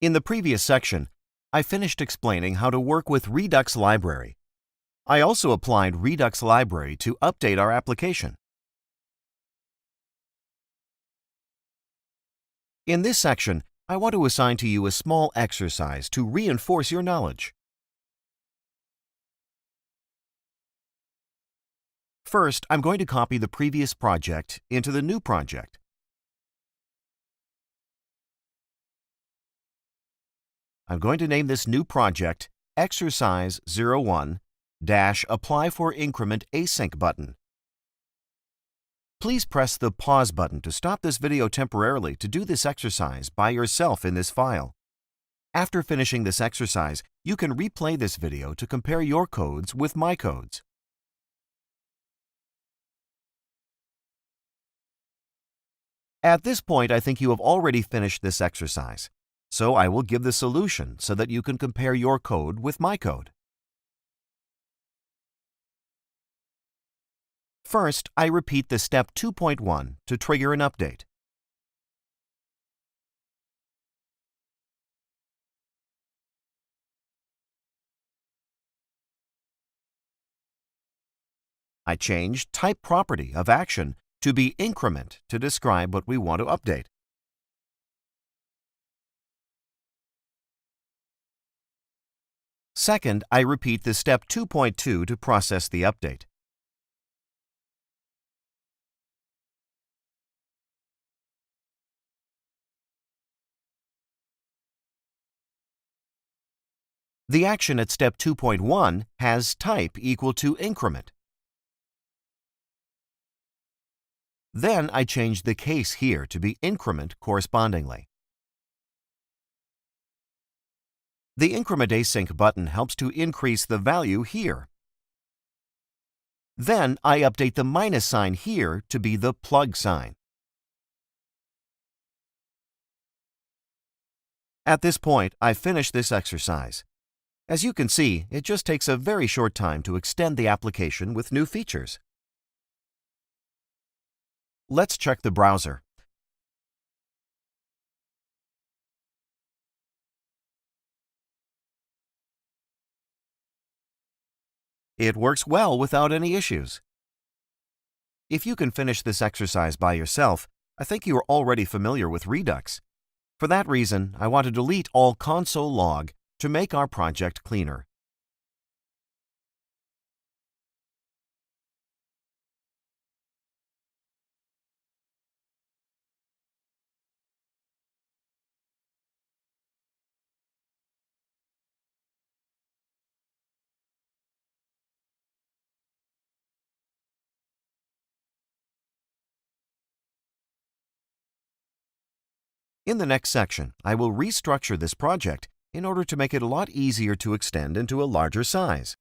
In the previous section, I finished explaining how to work with Redux library. I also applied Redux library to update our application. In this section, I want to assign to you a small exercise to reinforce your knowledge. First, I'm going to copy the previous project into the new project. I'm going to name this new project Exercise 01-Apply for Increment Async button. Please press the pause button to stop this video temporarily to do this exercise by yourself in this file. After finishing this exercise, you can replay this video to compare your codes with my codes. At this point, I think you have already finished this exercise, so I will give the solution so that you can compare your code with my code. First, I repeat the step 2.1 to trigger an update. I change type property of action to be increment to describe what we want to update. Second, I repeat the step 2.2 to process the update. The action at step 2.1 has type equal to increment. Then I change the case here to be increment correspondingly. The Increment Async button helps to increase the value here. Then I update the minus sign here to be the plug sign. At this point, I've finished this exercise. As you can see, it just takes a very short time to extend the application with new features. Let's check the browser. It works well without any issues. If you can finish this exercise by yourself, I think you are already familiar with Redux. For that reason, I want to delete all console log to make our project cleaner. In the next section, I will restructure this project in order to make it a lot easier to extend into a larger size.